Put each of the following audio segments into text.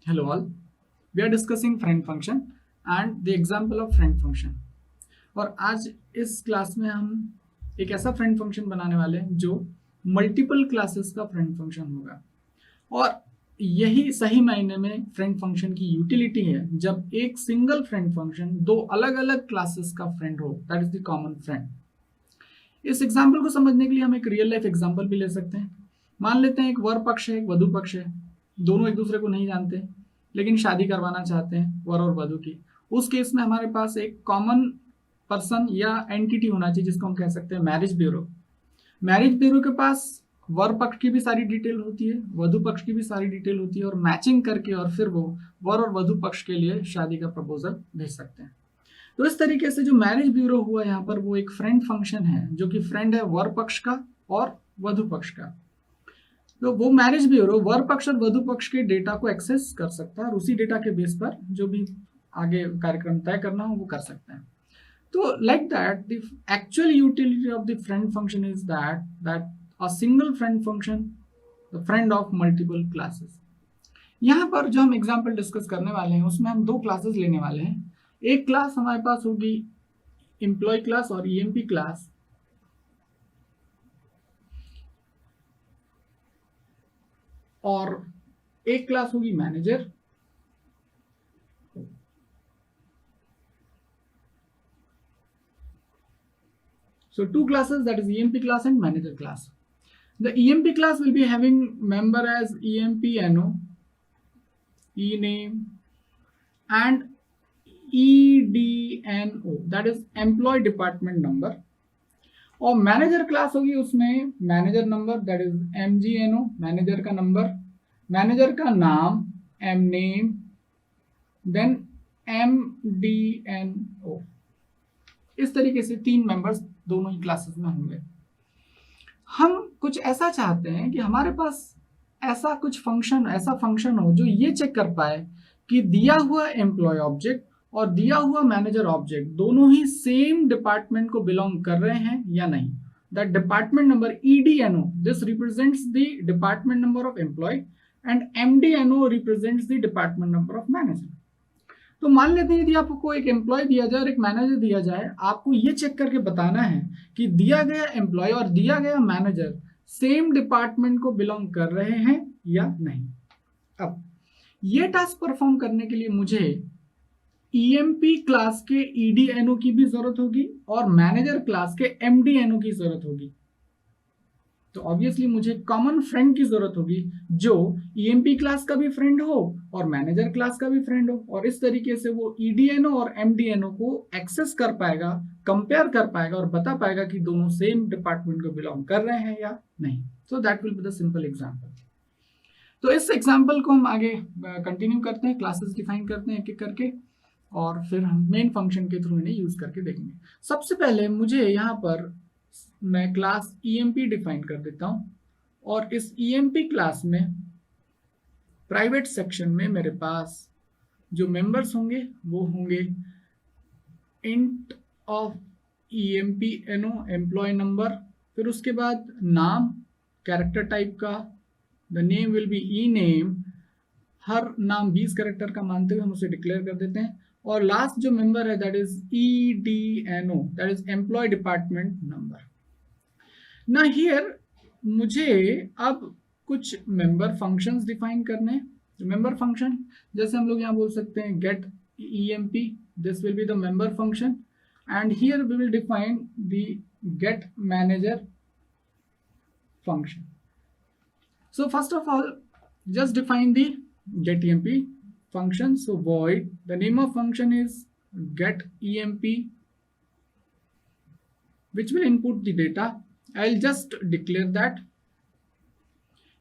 Hello all, we are discussing friend function and the example of friend function। और आज इस class में हम एक ऐसा फ्रेंड फंक्शन बनाने वाले हैं जो मल्टीपल क्लासेस का फ्रेंड फंक्शन होगा। और यही सही मायने में फ्रेंड फंक्शन की यूटिलिटी है जब एक सिंगल फ्रेंड फंक्शन दो अलग अलग क्लासेस का फ्रेंड हो, that is the common friend. इस एग्जाम्पल को समझने के लिए हम एक रियल लाइफ एग्जाम्पल भी ले सकते हैं। मान लेते हैं एक वर पक्ष है, एक वधु पक्ष है, दोनों एक दूसरे को नहीं जानते लेकिन शादी करवाना चाहते हैं वर और वधु की। उस केस में हमारे पास एक कॉमन पर्सन या एंटिटी होना चाहिए जिसको हम कह सकते हैं मैरिज ब्यूरो। मैरिज ब्यूरो के पास वर पक्ष की भी सारी डिटेल होती है, वधु पक्ष की भी सारी डिटेल होती है और मैचिंग करके और फिर वो वर और वधु पक्ष के लिए शादी का प्रपोजल भेज सकते हैं। तो इस तरीके से जो मैरिज ब्यूरो हुआ यहाँ पर वो एक फ्रेंड फंक्शन है जो कि फ्रेंड है वर पक्ष का और वधु पक्ष का। तो वो मैरिज ब्यूरो वर पक्ष और वधु पक्ष के डेटा को एक्सेस कर सकता है और उसी डेटा के बेस पर जो भी आगे कार्यक्रम तय करना हो वो कर सकते हैं। तो like that the actual utility of the friend function is that a single friend function the friend of multiple classes. यहाँ पर जो हम एग्जाम्पल डिस्कस करने वाले हैं उसमें हम दो क्लासेस लेने वाले हैं। एक क्लास हमारे पास होगी एम्प्लॉय क्लास और ईएमपी क्लास, और एक क्लास होगी manager. So two classes, that is EMP class and manager class. The EMP class will be having member as EMPNO, ename, and EDNO, that is employee department number. और manager class होगी उसमें manager number, that is MGNO, manager का number, manager का नाम MNAME, then MDNO। इस तरीके से तीन मेंबर्स दोनों ही क्लासेस में होंगे। हम कुछ ऐसा चाहते हैं कि हमारे पास ऐसा फंक्शन हो जो ये चेक कर पाए कि दिया हुआ एम्प्लॉय ऑब्जेक्ट और दिया हुआ मैनेजर ऑब्जेक्ट दोनों ही सेम डिपार्टमेंट को बिलोंग कर रहे हैं या नहीं। That department number EDNO, this represents the department number of employee and MDNO represents the department number of manager. तो मान लेते हैं यदि आपको एक एम्प्लॉय दिया जाए और एक मैनेजर दिया जाए, आपको ये चेक करके बताना है कि दिया गया एम्प्लॉय और दिया गया मैनेजर सेम डिपार्टमेंट को बिलोंग कर रहे हैं या नहीं। अब ये टास्क परफॉर्म करने के लिए मुझे EMP क्लास के EDNO की भी जरूरत होगी और मैनेजर क्लास के MDNO की जरूरत होगी। तो ऑब्वियसली मुझे कॉमन फ्रेंड की जरूरत होगी जो EMP क्लास का भी फ्रेंड हो और मैनेजर क्लास का भी फ्रेंड हो, और इस तरीके से वो EDNO और MDNO को एक्सेस कर पाएगा, कंपेयर कर पाएगा और बता पाएगा कि दोनों सेम डिपार्टमेंट को बिलोंग कर रहे हैं या नहीं। So that will be the simple example. तो इस एग्जांपल को हम आगे कंटिन्यू करते हैं, क्लासेस डिफाइन करते हैं एक एक करके और फिर हम मेन फंक्शन के थ्रू इन्हें यूज करके देखेंगे। सबसे पहले मुझे यहाँ पर मैं क्लास EMP डिफाइन कर देता हूं और इस EMP क्लास में प्राइवेट सेक्शन में मेरे पास जो मेंबर्स होंगे वो होंगे int of EMPNO employee number, फिर उसके बाद नाम कैरेक्टर टाइप का, the name will be ENAME, हर नाम 20 कैरेक्टर का मानते हुए हम उसे डिक्लेयर कर देते हैं, और लास्ट जो मेंबर है that is EDNO, that is employee department number. ना हियर मुझे अब कुछ मेंबर फंक्शंस डिफाइन करने हैं। मेंबर फंक्शन जैसे हम लोग यहाँ बोल सकते हैं get EMP, this will be the member function, and here we will define the get manager function. So first of all just define the get EMP function. So void, the name of function is get EMP, which will input the data. I'll just declare that.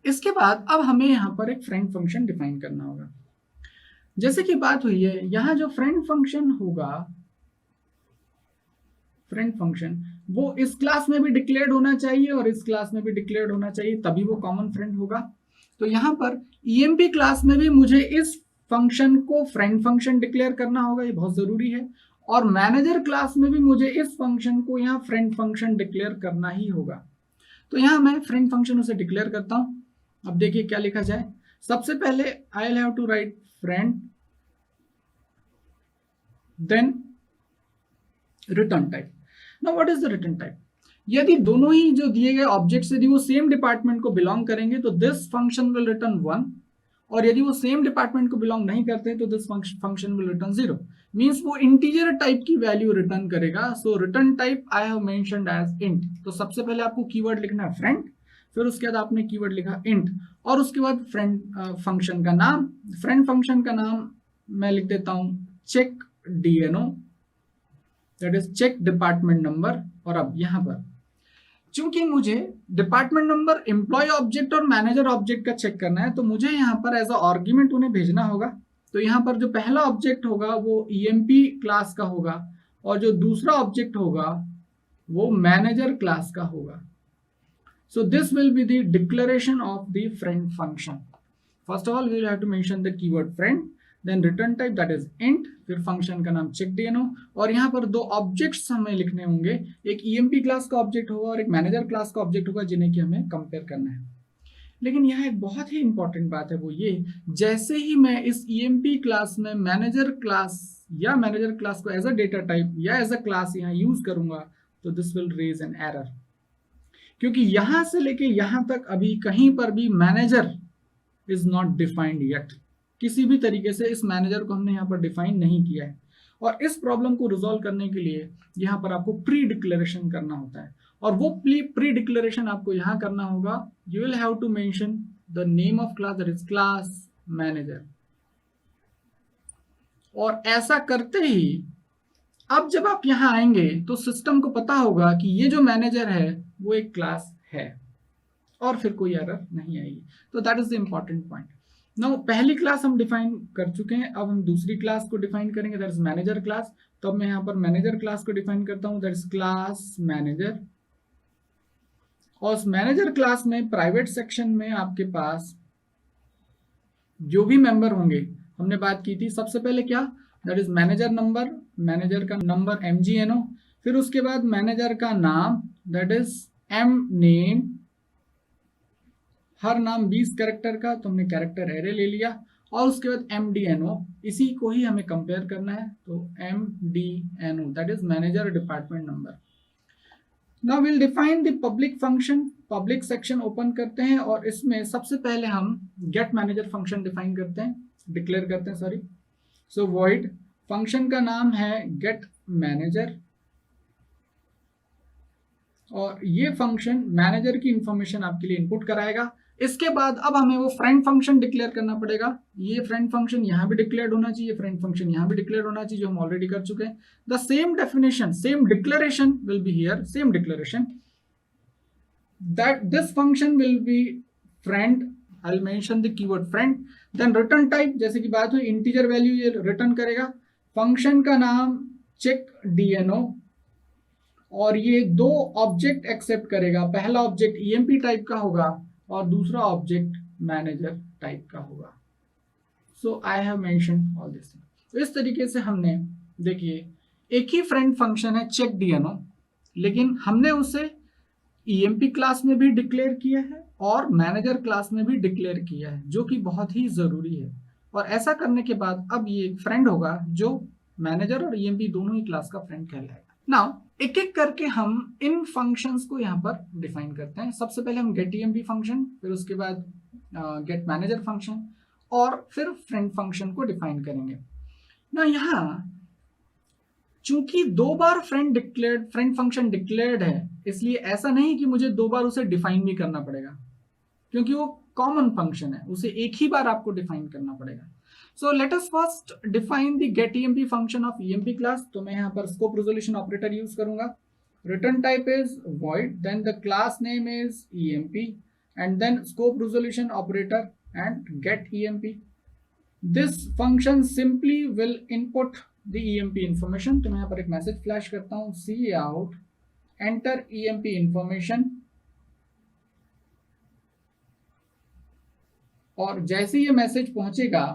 इसके बाद अब हमें यहाँ पर एक friend function define करना होगा। जैसे कि बात हुई है यहाँ जो फ्रेंड फंक्शन होगा, फ्रेंड फंक्शन वो इस क्लास में भी डिक्लेयर्ड होना चाहिए और इस क्लास में भी डिक्लेयर्ड होना चाहिए, तभी वो कॉमन फ्रेंड होगा। तो यहाँ पर EMP क्लास में भी मुझे इस फंक्शन को फ्रेंड फंक्शन डिक्लेयर करना होगा, ये बहुत जरूरी है, और मैनेजर क्लास में भी मुझे इस फंक्शन को यहाँ फ्रेंड फंक्शन डिक्लेयर करना ही होगा। तो यहाँ मैं फ्रेंड फंक्शन उसे डिक्लेयर करता हूँ। अब देखिए क्या लिखा जाए। सबसे पहले I will have to write friend, then return type. Now what is the return type? यदि दोनों ही जो दिए गए ऑब्जेक्ट्स यदि वो सेम डिपार्टमेंट को बिलोंग करेंगे तो दिस फंक्शन विल रिटर्न 1, और यदि वो सेम डिपार्टमेंट को बिलोंग नहीं करते तो this function will return 0। Means वो इंटीजर टाइप की वैल्यू रिटर्न करेगा। So return type I have mentioned as int. तो सबसे पहले आपको कीवर्ड लिखना है फ्रेंड, फिर उसके बाद आपने कीवर्ड लिखा इंट, और उसके बाद फ्रेंड फंक्शन का नाम, फ्रेंड फंक्शन का नाम मैं लिख देता हूं check DNO, that is check department number. और अब यहां पर चूंकि मुझे डिपार्टमेंट नंबर, एम्प्लॉय ऑब्जेक्ट और मैनेजर ऑब्जेक्ट का चेक करना है, तो मुझे यहाँ पर एज अ आर्ग्यूमेंट उन्हें भेजना होगा। तो यहाँ पर जो पहला ऑब्जेक्ट होगा वो EMP क्लास का होगा, और जो दूसरा ऑब्जेक्ट होगा वो मैनेजर क्लास का होगा। So this will be the declaration of the friend function. First of all we will have to mention the keyword friend, then return type that is int, फिर फंक्शन का नाम check DNO, और यहाँ पर दो objects हमें लिखने होंगे, एक EMP क्लास का ऑब्जेक्ट होगा और एक मैनेजर क्लास का ऑब्जेक्ट होगा, जिन्हें कि हमें कंपेयर करना है। लेकिन यहाँ एक बहुत ही इंपॉर्टेंट बात है, वो ये, जैसे ही मैं इस EMP क्लास में मैनेजर क्लास या मैनेजर क्लास को एज अ डेटा टाइप या एज अ क्लास यहाँ यूज करूंगा तो this will raise an error, क्योंकि यहां से लेके यहां तक अभी कहीं पर भी manager is not defined yet. किसी भी तरीके से इस मैनेजर को हमने यहाँ पर डिफाइन नहीं किया है, और इस प्रॉब्लम को रिजॉल्व करने के लिए यहाँ पर आपको प्री डिक्लेरेशन करना होता है, और वो प्री डिक्लेरेशन आपको यहाँ करना होगा। You will have to mention the name of class, that is class manager. और ऐसा करते ही अब जब आप यहाँ आएंगे तो सिस्टम को पता होगा कि ये जो मैनेजर है वो एक क्लास है, और फिर कोई एरर नहीं आएगी। तो that is the important point. Now पहली क्लास हम डिफाइन कर चुके हैं, अब हम दूसरी क्लास को डिफाइन करेंगे, दैट इज मैनेजर क्लास। तो अब मैं यहाँ पर मैनेजर क्लास को डिफाइन करता हूँ, दैट इज क्लास मैनेजर। और उस मैनेजर क्लास में प्राइवेट सेक्शन में आपके पास जो भी मेंबर होंगे, हमने बात की थी सबसे पहले क्या, that is manager number, manager का नंबर MGNO, फिर उसके बाद मैनेजर का नाम, दैट इज M नेम, हर नाम 20 कैरेक्टर का, तो हमने कैरेक्टर एरे ले लिया, और उसके बाद MDNO, इसी को ही हमें कंपेयर करना है, तो MDNO that is manager department number. Now will define the public function. Public section open करते हैं, और इसमें सबसे पहले हम गेट मैनेजर फंक्शन डिफाइन करते हैं, डिक्लेयर करते हैं, सॉरी। सो वॉइड फंक्शन का नाम है गेट मैनेजर, और ये फंक्शन मैनेजर की इंफॉर्मेशन आपके लिए इनपुट कराएगा। इसके बाद अब हमें वो फ्रेंड फंक्शन डिक्लेयर करना पड़ेगा। ये फ्रेंड फंक्शन यहाँ भी डिक्लेयर होना चाहिए, फ्रेंड फंक्शन यहाँ भी डिक्लेयर होना चाहिए, जो हम ऑलरेडी कर चुके हैं। The same definition, same declaration will be here, same declaration that this function will be friend, I will mention the keyword friend. Then return type, जैसे कि बात हुई, इंटीजर वैल्यू ये रिटर्न करेगा। फंक्शन का नाम चेक DNO, और ये दो ऑब्जेक्ट एक्सेप्ट करेगा, पहला ऑब्जेक्ट EMP टाइप का होगा और दूसरा ऑब्जेक्ट मैनेजर टाइप का होगा। So I have mentioned all this. तो इस तरीके से हमने, देखिए, एक ही फ्रेंड फंक्शन है चेक DNO, लेकिन हमने उसे EMP क्लास में भी डिक्लेयर किया है और मैनेजर क्लास में भी डिक्लेयर किया है, जो कि बहुत ही जरूरी है। और ऐसा करने के बाद अब ये एक फ्रेंड होगा जो मैनेजर और EMP दोनों ही क्लास का फ्रेंड कहलाएगा। नाउ एक एक करके हम इन फंक्शंस को यहाँ पर डिफाइन करते हैं। सबसे पहले हम गेट EMP फंक्शन, फिर उसके बाद गेट मैनेजर फंक्शन, और फिर फ्रेंड फंक्शन को डिफाइन करेंगे ना। यहाँ चूंकि दो बार फ्रेंड फंक्शन डिक्लेयर्ड है, इसलिए ऐसा नहीं कि मुझे दो बार उसे डिफाइन भी करना पड़ेगा, क्योंकि वो कॉमन फंक्शन है, उसे एक ही बार आपको डिफाइन करना पड़ेगा। So let us first define the getEMP function of EMP class. तो मैं यहाँ पर scope resolution operator यूज करूंगा। Return type is void, then the class name is EMP, and then scope resolution operator and getEMP. This function simply will input the EMP information. तो मैं यहाँ पर एक मैसेज फ्लैश करता हूँ, cout enter EMP information, और जैसे ये मैसेज पहुंचेगा,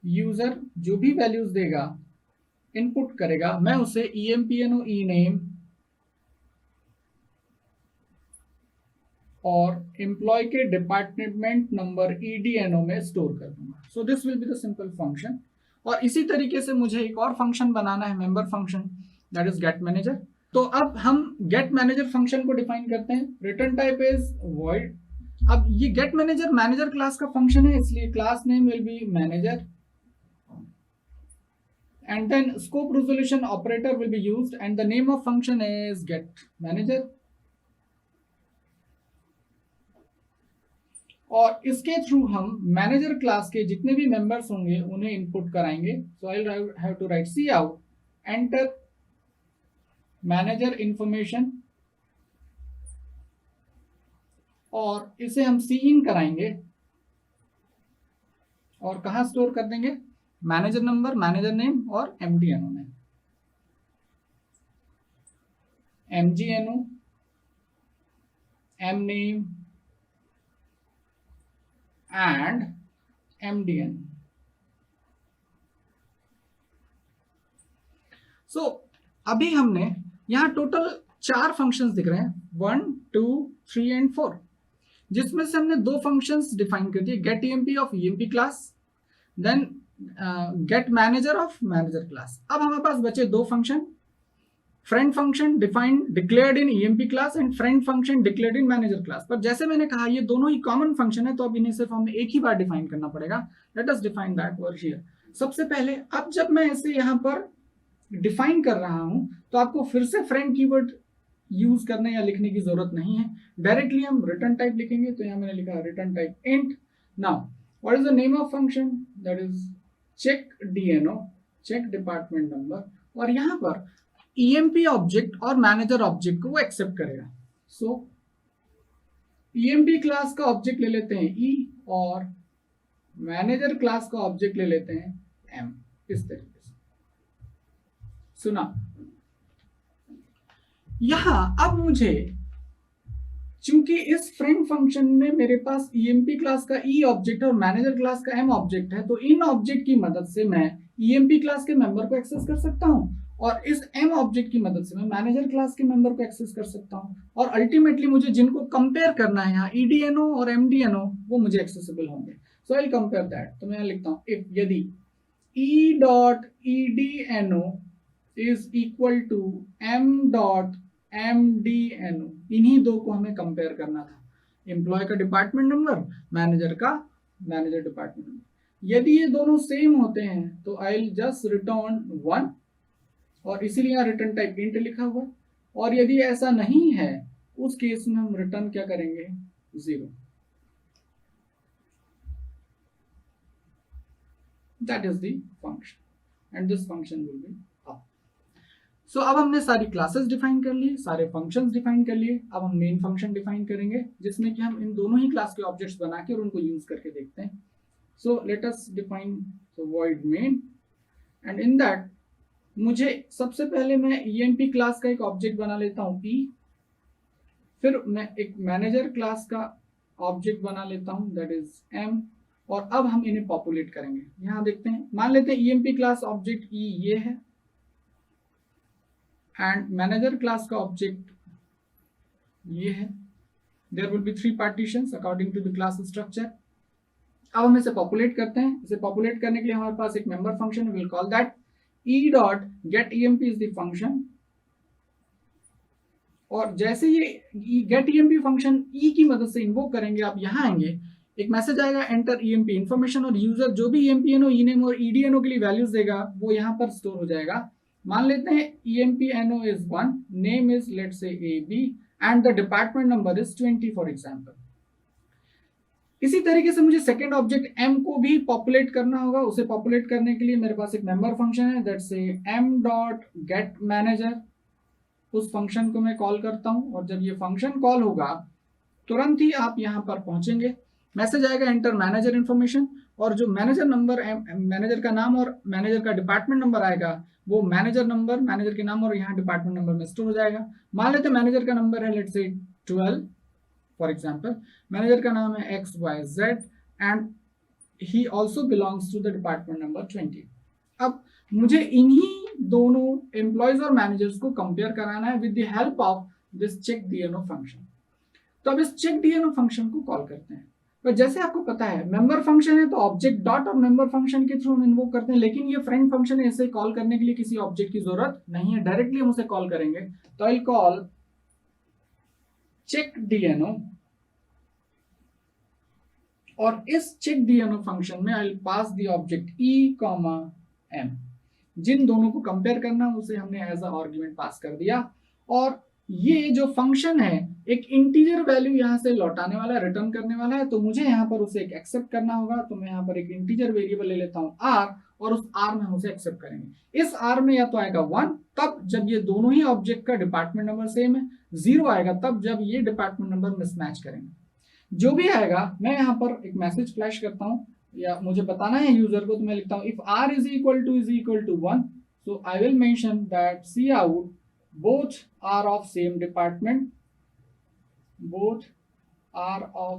यूजर जो भी वैल्यूज देगा, इनपुट करेगा, मैं उसे EMPNO ename और एम्प्लॉय के डिपार्टमेंट नंबर EDNO में स्टोर कर दूंगा। सो this will be the simple function. और इसी तरीके से मुझे एक और फंक्शन बनाना है, member function, that is get manager. तो अब हम गेट मैनेजर फंक्शन को डिफाइन करते हैं। Return type is void. अब ये गेट मैनेजर मैनेजर क्लास का फंक्शन है, इसलिए class name will B manager and then scope resolution operator will be used and the name of function is get manager। और इसके through हम manager class के जितने भी मेंबर्स होंगे उन्हें इनपुट कराएंगे। So I have to write c out enter manager information और इसे हम सी इन कराएंगे और कहां स्टोर कर देंगे, मैनेजर नंबर, मैनेजर नेम और MDNO में। MGNO, MNAME and MDNO। सो अभी हमने यहां टोटल 4 फंक्शंस दिख रहे हैं, 1, 2, 3 एंड 4, जिसमें से हमने 2 फंक्शंस डिफाइन कर दिए, get EMP of EMP class, then get manager of manager class. अब हमारे पास बचे 2 function, friend function defined declared in EMP class and friend function declared in manager class. पर जैसे मैंने कहा ये दोनों ही कॉमन फंक्शन है, तो अब इन्हें सिर्फ हमें एक ही बार डिफाइन करना पड़ेगा। Let us define that over here. सबसे पहले अब जब मैं इसे यहां पर डिफाइन कर रहा हूं तो आपको फिर से फ्रेंड कीवर्ड यूज करने या लिखने की जरूरत नहीं है, डायरेक्टली हम रिटर्न टाइप लिखेंगे। तो यहां मैंने लिखा return type int. Now what is the name of function, that is check DNO, check department number, और यहां पर EMP ऑब्जेक्ट और मैनेजर ऑब्जेक्ट को वो एक्सेप्ट करेगा। सो EMP क्लास का ऑब्जेक्ट ले लेते हैं E और मैनेजर क्लास का ऑब्जेक्ट ले लेते हैं M, इस तरीके से। सुना, यहां अब मुझे, चूंकि इस फ्रेंड फंक्शन में मेरे पास EMP क्लास का E ऑब्जेक्ट और मैनेजर क्लास का M ऑब्जेक्ट है, तो इन ऑब्जेक्ट की मदद से मैं EMP क्लास के मेंबर को एक्सेस कर सकता हूं और इस M ऑब्जेक्ट की मदद से मैं मैनेजर क्लास के मेंबर को एक्सेस कर सकता हूं। और अल्टीमेटली मुझे जिनको कंपेयर करना है यहाँ EDNO और MDNO, वो मुझे एक्सेसिबल होंगे। सो आई विल कंपेयर दैट। तो मैं लिखता हूं इफ यदि E.EDNO is equal to M.MDNO, इन्हीं दो को हमें कंपेयर करना था, एम्प्लॉय का डिपार्टमेंट नंबर, मैनेजर का मैनेजर डिपार्टमेंट नंबर। यदि ये दोनों सेम होते हैं तो आई विल जस्ट रिटर्न 1, और इसीलिए यहाँ रिटर्न टाइप इंट लिखा हुआ। और यदि ऐसा नहीं है उस केस में हम रिटर्न क्या करेंगे, 0। That is the function and this function will be up. सो अब हमने सारी क्लासेस डिफाइन कर ली, सारे फंक्शंस डिफाइन कर लिए। अब हम मेन फंक्शन डिफाइन करेंगे जिसमें कि हम इन दोनों ही क्लास के ऑब्जेक्ट्स बना के और उनको यूज करके देखते हैं। So let us define void main, and in that मुझे सबसे पहले मैं EMP क्लास का एक ऑब्जेक्ट बना लेता हूं E, फिर मैं एक मैनेजर क्लास का ऑब्जेक्ट बना लेता हूं दैट इज M, और अब हम इन्हें पॉपुलेट करेंगे। यहां देखते हैं, मान लेते हैं EMP क्लास ऑब्जेक्ट E ये है एंड मैनेजर क्लास का ऑब्जेक्ट ये है। There will be 3 partitions according to the class structure. अब हम इसे पॉपुलेट करते हैं। इसे पॉपुलेट करने के लिए हमारे पास एक मेंबर फंक्शन है, will call that E.getEMP is the function. और जैसे ये getEMP फंक्शन E की मदद से इन्वोक करेंगे, आप यहां आएंगे, एक मैसेज आएगा एंटर EMP इंफॉर्मेशन, और यूजर जो भी EMPNO, ENAME और EDNO के लिए वैल्यूज देगा वो यहां पर स्टोर हो जाएगा। मान लेते हैं EMPNO is 1, name is let's say AB and the department number is 20 for example. इसी तरीके से मुझे सेकेंड ऑब्जेक्ट M को भी पॉपुलेट करना होगा। उसे पॉपुलेट करने के लिए मेरे पास एक मेंबर फंक्शन है दैट से M.getManager। उस फंक्शन को मैं कॉल करता हूं और जब ये फंक्शन कॉल होगा तुरंत ही आप यहां पर पहुंचेंगे, मैसेज आएगा एंटर मैनेजर इंफॉर्मेशन, और जो मैनेजर नंबर, मैनेजर का नाम और मैनेजर का डिपार्टमेंट नंबर आएगा वो मैनेजर नंबर, मैनेजर के नाम और यहाँ डिपार्टमेंट नंबर में स्टोर हो जाएगा। मान लेते हैं मैनेजर का नंबर है let's say 12 for example, manager का नाम है XYZ and he also belongs to the department number 20। अब मुझे इन्हीं दोनों एम्प्लॉयज और मैनेजर्स को कंपेयर कराना है with the help of this check DNO function. तो अब इस चेक डीएनओ फंक्शन को कॉल करते हैं। पर जैसे आपको पता है मेंबर फंक्शन है तो ऑब्जेक्ट डॉट और मेंबर फंक्शन के थ्रू हम इन्वोक करते हैं, लेकिन ये फ्रेंड फंक्शन है, इसे कॉल करने के लिए किसी ऑब्जेक्ट की जरूरत नहीं है, डायरेक्टली हम उसे कॉल करेंगे। तो आई कॉल चेक डीएनओ और इस चेक डीएनओ फंक्शन में I pass the object e comma m. जिन दोनों को कंपेयर करना उसे हमने एज अ आर्गुमेंट पास कर दिया और ये जो फंक्शन है एक इंटीजर वैल्यू यहां से लौटाने वाला है, रिटर्न करने वाला है, तो मुझे यहां पर उसे एक एक्सेप्ट करना होगा। तो मैं यहां पर एक इंटीजर वेरिएबल ले लेता हूं r और उस r में हम उसे एक्सेप्ट करेंगे। इस r में या तो आएगा 1 तब जब ये दोनों ही ऑब्जेक्ट का डिपार्टमेंट नंबर सेम है, 0 आएगा तब जब ये डिपार्टमेंट नंबर मिसमैच करेंगे। जो भी आएगा मैं यहाँ पर एक मैसेज फ्लैश करता हूँ या मुझे बताना है यूजर को, तो मैं लिखता हूँ if r is equal to 1 so I will mention that cout both are of same department, both are of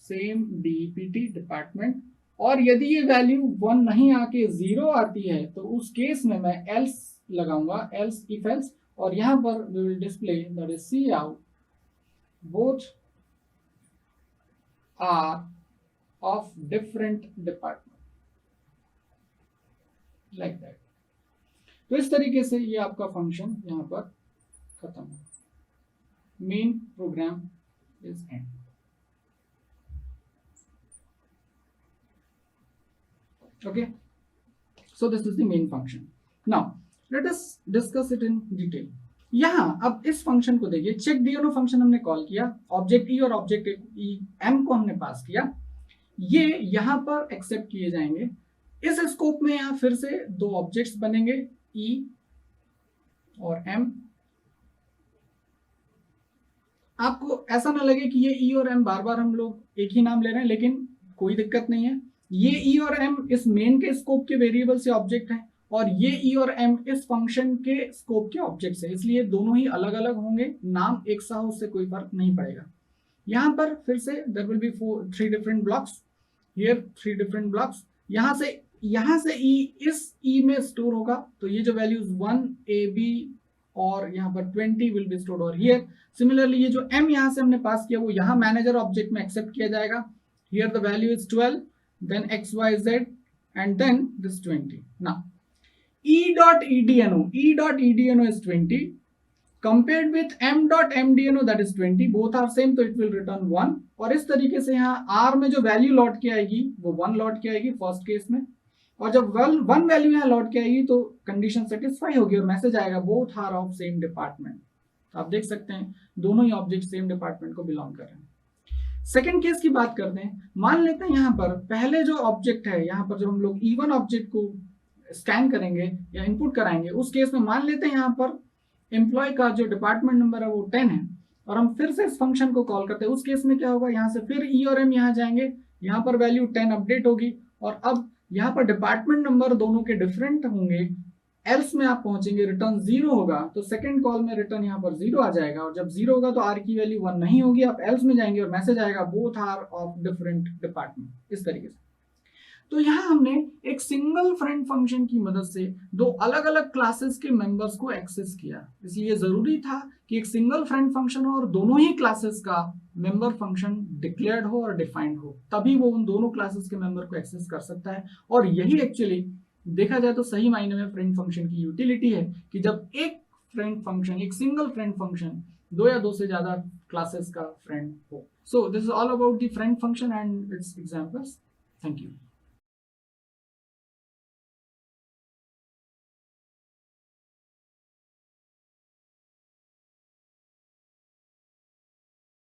same DPT department। और यदि ये वैल्यू 1 नहीं आके 0 आती है तो उस केस में मैं else लगाऊंगा, else if else, और यहां पर we will display that is cout both are of different department, like that। तो इस तरीके से ये आपका फंक्शन यहां पर खत्म हो, main program is end. Okay, so this is the main function. Now let us discuss it in detail. यहां अब इस फंक्शन को देखिए, चेक डीएनओ फंक्शन हमने कॉल किया, ऑब्जेक्ट ई और ऑब्जेक्ट एम को हमने पास किया, ये यहां पर एक्सेप्ट किए जाएंगे। इस स्कोप में यहां फिर से दो ऑब्जेक्ट्स बनेंगे E और M। आपको ऐसा ना लगे कि ये E और M बार बार हम लोग एक ही नाम ले रहे हैं, लेकिन कोई दिक्कत नहीं है। ये E और M इस मेन के स्कोप के वेरिएबल से ऑब्जेक्ट हैं और ये E और M इस फंक्शन के स्कोप के ऑब्जेक्ट्स हैं, इसलिए दोनों ही अलग अलग होंगे, नाम एक सा हो उससे कोई फर्क नहीं पड़ेगा। यहां पर फिर से there will be 3 different blocks, here 3 different blocks. यहां से E इस E में स्टोर होगा, तो ये जो वैल्यूज 1 A B और यहाँ पर 20 विल बी स्टोर्ड और हियर। सिमिलरली ये जो M यहां से हमने पास किया वो यहाँ मैनेजर ऑब्जेक्ट में एक्सेप्ट किया जाएगा। Here the value is 12, then XYZ and then this 20। Now E.EDNO is 20 compared with M.MDNO that is 20, both are same, तो it will return 1। और इस तरीके से यहाँ R में जो वैल्यू लौट के आएगी वो 1 लौट के आएगी फर्स्ट केस में, और जब 1 वैल्यू यहाँ लौट के आएगी तो कंडीशन सेटिस्फाई होगी और मैसेज आएगा both are of same department. आप देख सकते हैं दोनों ही ऑब्जेक्ट सेम डिपार्टमेंट को बिलोंग कर रहे हैं। सेकंड केस की बात करते हैं। मान लेते हैं यहाँ पर पहले जो ऑब्जेक्ट है, यहाँ पर जब हम लोग E1 ऑब्जेक्ट को स्कैन करेंगे या इनपुट कराएंगे, उस केस में मान लेते हैं यहाँ पर एम्प्लॉय का जो डिपार्टमेंट नंबर है वो 10 है और हम फिर से इस फंक्शन को कॉल करते हैं। उस केस में क्या होगा, यहाँ से फिर E और M यहाँ जाएंगे, यहाँ पर वैल्यू 10 अपडेट होगी और अब यहाँ पर डिपार्टमेंट नंबर दोनों के डिफरेंट होंगे, एल्स में आप पहुंचेंगे, रिटर्न 0 होगा, तो सेकंड कॉल में रिटर्न यहाँ पर 0 आ जाएगा और जब 0 होगा तो R की वैल्यू 1 नहीं होगी, आप एल्स में जाएंगे और मैसेज आएगा both are of different department, इस तरीके से। तो यहाँ हमने एक सिंगल फ्रेंड फंक्शन की मदद से दो अलग अलग क्लासेस के मेंबर्स को एक्सेस किया, इसलिए जरूरी था कि एक सिंगल फ्रेंड फंक्शन हो और दोनों ही क्लासेस का मेंबर फंक्शन डिक्लेयर्ड हो और डिफाइंड हो, तभी वो उन दोनों क्लासेस के मेंबर को एक्सेस कर सकता है। और यही एक्चुअली देखा जाए तो सही मायने में फ्रेंड फंक्शन की यूटिलिटी है कि जब एक फ्रेंड फंक्शन, एक सिंगल फ्रेंड फंक्शन दो या दो से ज्यादा क्लासेस का फ्रेंड हो। सो this is all about the friend function and it's examples. Thank you.